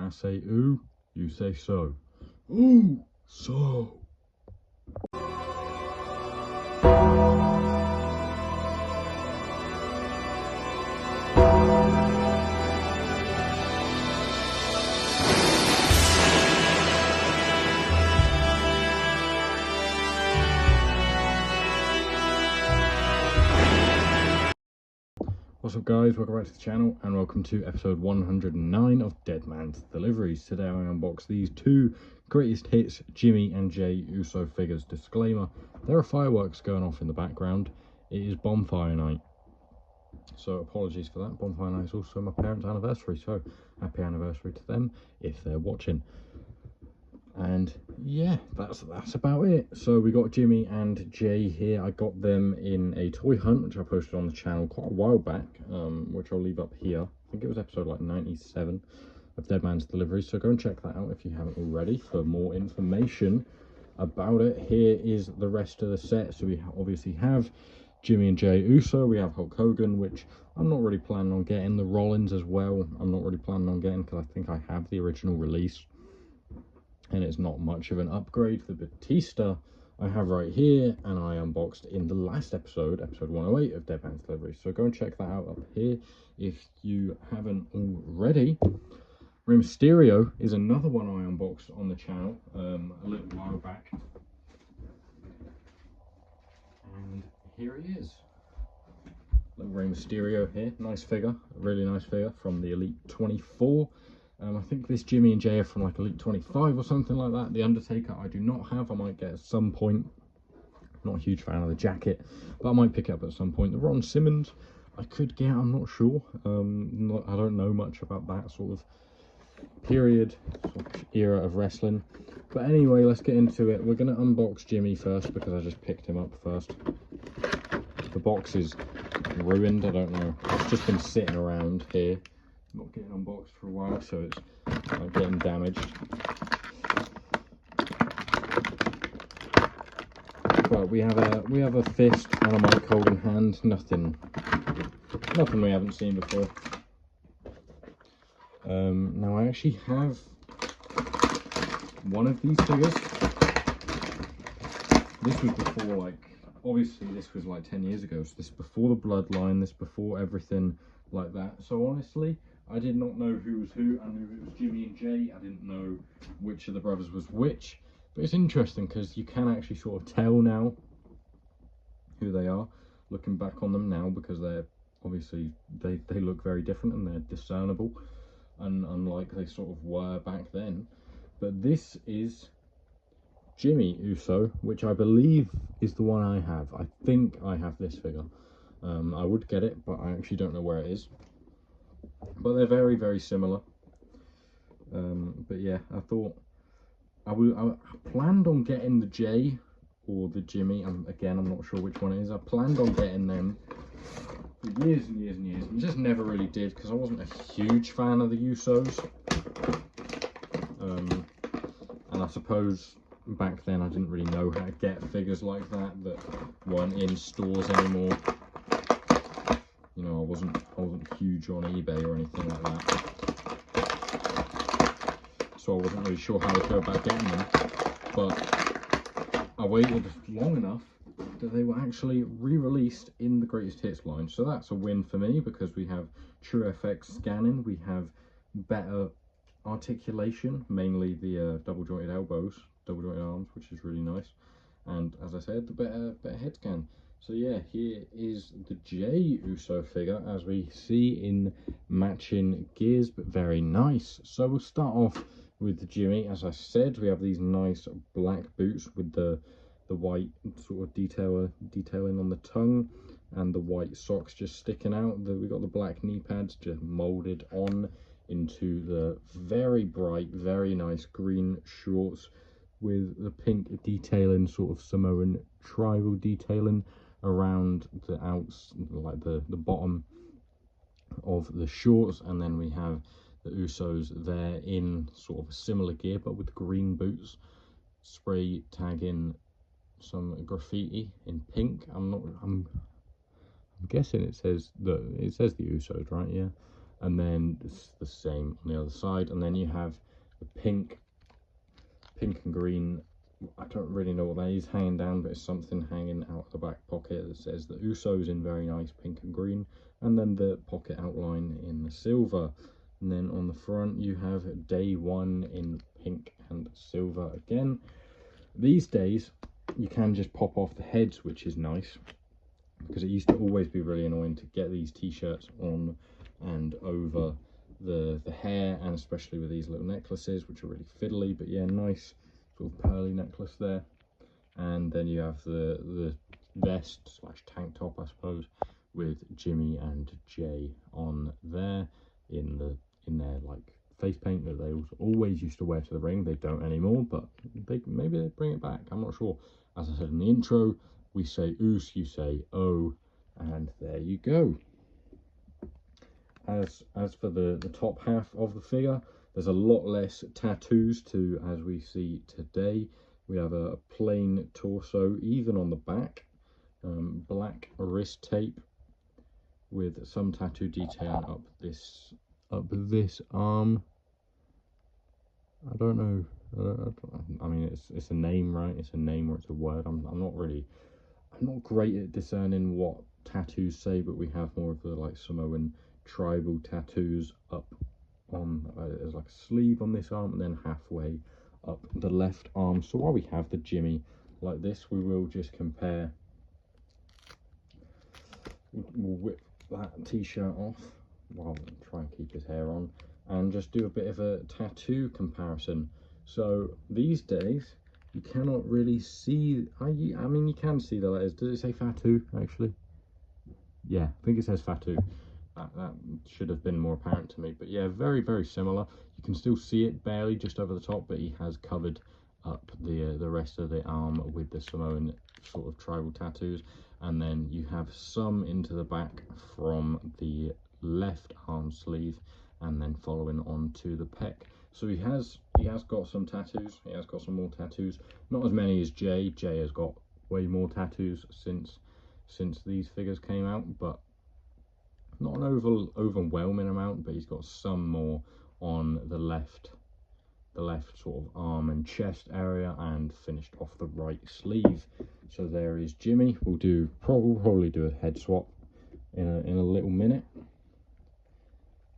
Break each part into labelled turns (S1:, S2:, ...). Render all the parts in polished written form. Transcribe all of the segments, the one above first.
S1: I say ooh, you say so. Ooh, so. What's up guys, welcome back to the channel and welcome to episode 109 of Deadman's Deliveries. Today I unbox these two greatest hits Jimmy and Jey Uso figures. Disclaimer, there are fireworks going off in the background. It is bonfire night, so apologies for that. Bonfire night is also my parents' anniversary, so happy anniversary to them if they're watching. And yeah, that's about it. So we got Jimmy and Jey here. I got them in a toy hunt which I posted on the channel quite a while back, which I'll leave up here. I think it was episode like 97 of Deadman's Deliveries, so go and check that out if you haven't already for more information about it. Here is the rest of the set. So we obviously have Jimmy and Jey Uso, we have Hulk Hogan, which I'm not really planning on getting. The Rollins as well, I'm not really planning on getting because I think I have the original release and it's not much of an upgrade. The Batista I have right here, and I unboxed in the last episode, episode 108 of Deadman's Deliveries. So go and check that out up here if you haven't already. Rey Mysterio is another one I unboxed on the channel a little while back. And here he is. Little Rey Mysterio here. Nice figure, a really nice figure from the Elite 24. I think this Jimmy and Jey are from like Elite 25 or something like that. The Undertaker I do not have. I might get at some point. Not a huge fan of the jacket, but I might pick it up at some point. The Ron Simmons I could get, I'm not sure. I don't know much about that sort of period, sort of era of wrestling. But anyway, let's get into it. We're going to unbox Jimmy first because I just picked him up first. The box is ruined, I don't know. It's just been sitting around here, not getting unboxed for a while, so it's getting damaged. But we have a fist and a mic holding hand. Nothing we haven't seen before. Now I actually have one of these figures. This was before, like, obviously this was like 10 years ago, so this is before the bloodline, this before everything like that. So honestly, I did not know who was who. I knew it was Jimmy and Jey. I didn't know which of the brothers was which. But it's interesting because you can actually sort of tell now who they are, looking back on them now, because they're obviously, they look very different and they're discernible, and unlike they sort of were back then. But this is Jimmy Uso, which I believe is the one I have. I think I have this figure. I would get it, but I actually don't know where it is. But they're very, very similar. But yeah, I thought I planned on getting the Jey or the Jimmy. Again, I'm not sure which one it is. I planned on getting them for years and years and years, and just never really did because I wasn't a huge fan of the Usos. And I suppose back then I didn't really know how to get figures like that weren't in stores anymore. You know, I wasn't huge on eBay or anything like that, so I wasn't really sure how to go about getting them. But I waited long enough that they were actually re-released in the Greatest Hits line, so that's a win for me because we have True FX scanning, we have better articulation, mainly the double jointed elbows, double jointed arms, which is really nice, and as I said, the better head scan. So yeah, here is the Jey Uso figure, as we see in matching gears, but very nice. So we'll start off with the Jimmy. As I said, we have these nice black boots with the white sort of detailing on the tongue, and the white socks just sticking out. We got the black knee pads just molded on into the very bright, very nice green shorts with the pink detailing, sort of Samoan tribal detailing around the outs, like the bottom of the shorts. And then we have the Usos there in sort of a similar gear but with green boots, spray tagging some graffiti in pink. I'm guessing it says the Usos, right? Yeah. and then it's the same on the other side. And then you have the pink and green, I don't really know what that is hanging down, but it's something hanging out of the back pocket that says the USOS in very nice pink and green, and then the pocket outline in the silver. And then on the front you have day one in pink and silver again. These days you can just pop off the heads, which is nice, because it used to always be really annoying to get these t-shirts on and over the hair, and especially with these little necklaces, which are really fiddly. But yeah, nice sort of pearly necklace there. And then you have the vest slash tank top, I suppose, with Jimmy and Jay on there in their like face paint that they always used to wear to the ring. They don't anymore, but maybe they bring it back, I'm not sure. As I said in the intro, we say oos, you say oh, and there you go. As for the top half of the figure, there's a lot less tattoos to as we see today. We have a plain torso, even on the back, black wrist tape with some tattoo detail up this arm. I don't know. I mean, it's a name, right? It's a name or it's a word. I'm not great at discerning what tattoos say, but we have more of the like Samoan tribal tattoos up on there's like a sleeve on this arm, and then halfway up the left arm. So while we have the Jimmy like this, we will just compare. We'll whip that t-shirt off while I try and keep his hair on, and just do a bit of a tattoo comparison. So these days you cannot really see, I mean you can see the letters. Does it say Fatu actually? Yeah, I think it says Fatu. That should have been more apparent to me, but yeah, very similar. You can still see it barely just over the top, but he has covered up the rest of the arm with the Samoan sort of tribal tattoos. And then you have some into the back from the left arm sleeve, and then following on to the pec. So he has got some tattoos. He has got some more tattoos, not as many as Jay. Jay has got way more tattoos since these figures came out, but not an overwhelming amount. But he's got some more on the left sort of arm and chest area, and finished off the right sleeve. So there is Jimmy. We'll probably do a head swap in a little minute,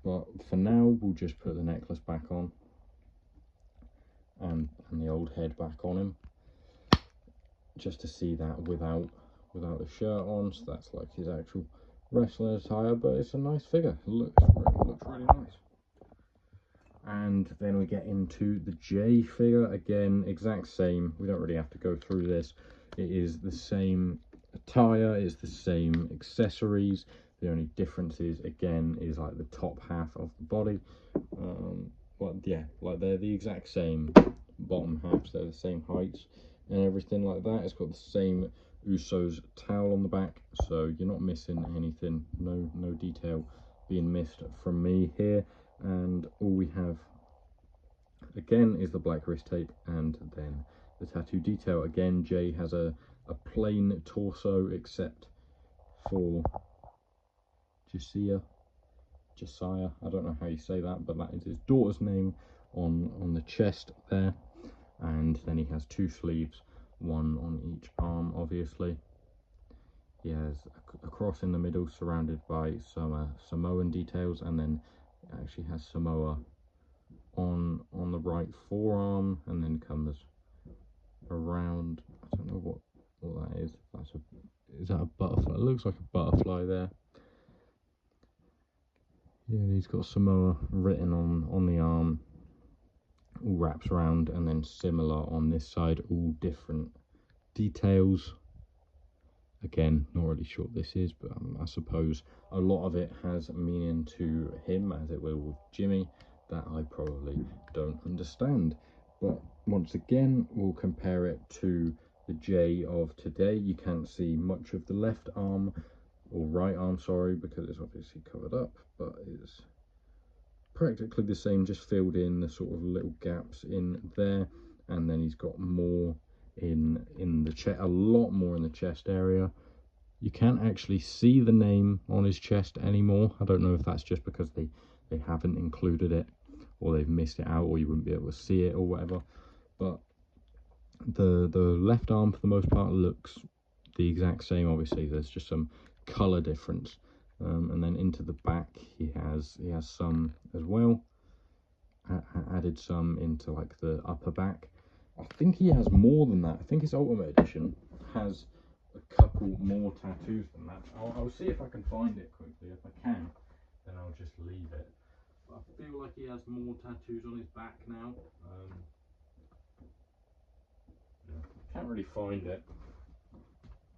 S1: but for now we'll just put the necklace back on and the old head back on him, just to see that without the shirt on. So that's like his actual wrestling attire, but it's a nice figure. It looks really nice. And then we get into the J figure. Again, exact same. We don't really have to go through this. It is the same attire, it's the same accessories. The only difference is, again, is like the top half of the body. But yeah, like they're the exact same bottom halves. They're the same heights and everything like that. It's got the same USOS towel on the back, so you're not missing anything. No detail being missed from me here. And all we have again is the black wrist tape, and then the tattoo detail. Again, Jay has a plain torso, except for Josiah, I don't know how you say that, but that is his daughter's name on the chest there. And then he has two sleeves, one on each arm. Obviously he has a cross in the middle surrounded by some Samoan details, and then actually has Samoa on the right forearm, and then comes around. I don't know what that is. Is that a butterfly? It looks like a butterfly there. Yeah, and he's got Samoa written on the arm, all wraps around, and then similar on this side, all different details. Again, not really sure what this is, but I suppose a lot of it has meaning to him, as it will with Jimmy, that I probably don't understand. But once again, we'll compare it to the J of today. You can't see much of the left arm, or right arm, sorry, because it's obviously covered up, but it's practically the same, just filled in the sort of little gaps in there. And then he's got more in the chest, a lot more in the chest area, You can't actually see the name on his chest anymore. I don't know if that's just because they haven't included it, or they've missed it out, or you wouldn't be able to see it or whatever. But the left arm for the most part looks the exact same. Obviously there's just some color difference, and then into the back he has some as well. Added some into like the upper back. I think he has more than that. I think his Ultimate Edition has a couple more tattoos than that. I'll see if I can find it quickly. If I can, then I'll just leave it. But I feel like he has more tattoos on his back now. Yeah, can't really find it.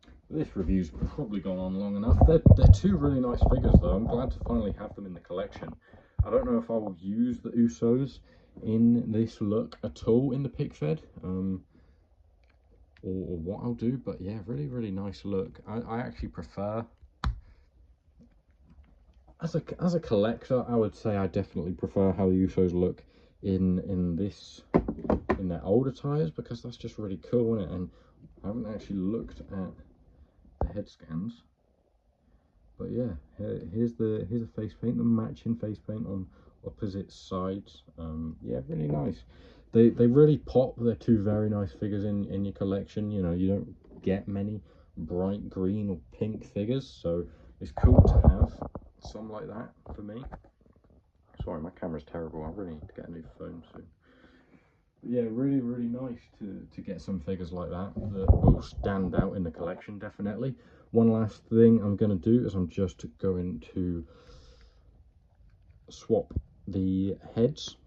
S1: But this review's probably gone on long enough. They're two really nice figures though. I'm glad to finally have them in the collection. I don't know if I will use the USOS in this look at all in the PIC-FED, or what I'll do, but yeah, really nice look. I actually prefer, as a collector, I would say I definitely prefer how the USOS look in their older tires, because that's just really cool, isn't it? And I haven't actually looked at the head scans, but yeah, here's a face paint, the matching face paint on opposite sides. Yeah, really nice. They really pop. They're two very nice figures in your collection. You know, you don't get many bright green or pink figures, so it's cool to have some like that for me. Sorry, my camera's terrible. I really need to get a new phone soon. But yeah, really nice to get some figures like that will stand out in the collection, definitely. One last thing I'm going to do is I'm just going to swap the heads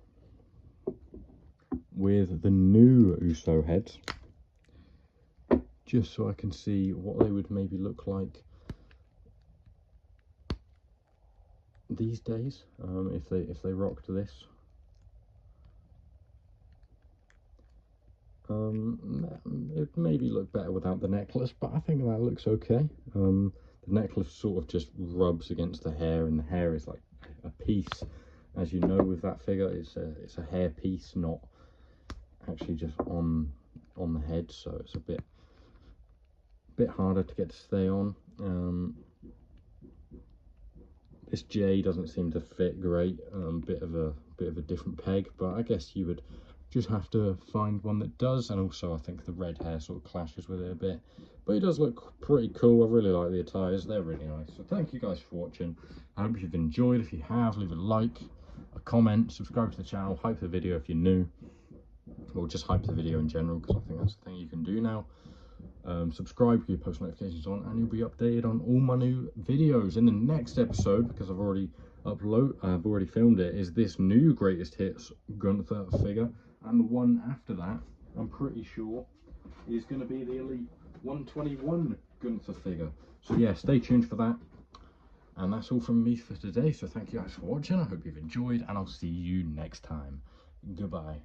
S1: with the new USO heads, just so I can see what they would maybe look like these days, if they rocked this. It maybe look better without the necklace, but I think that looks okay. The necklace sort of just rubs against the hair, and the hair is like a piece, as you know, with that figure. It's a hair piece, not actually just on the head, so it's a bit harder to get to stay on. This J doesn't seem to fit great. Bit of a different peg, but I guess you would just have to find one that does. And also I think the red hair sort of clashes with it a bit, but it does look pretty cool. I really like the attires, they're really nice. So thank you guys for watching. I hope you've enjoyed. If you have, leave a like, a comment, subscribe to the channel, hype the video if you're new, or just hype the video in general, because I think that's the thing you can do now. Subscribe, keep your post notifications on, and you'll be updated on all my new videos. In the next episode, because I've already filmed it, is this new greatest hits Gunther figure, and the one after that, I'm pretty sure, is going to be the Elite 121 Gunther figure. So yeah, stay tuned for that. And that's all from me for today. So thank you guys for watching. I hope you've enjoyed, and I'll see you next time. Goodbye.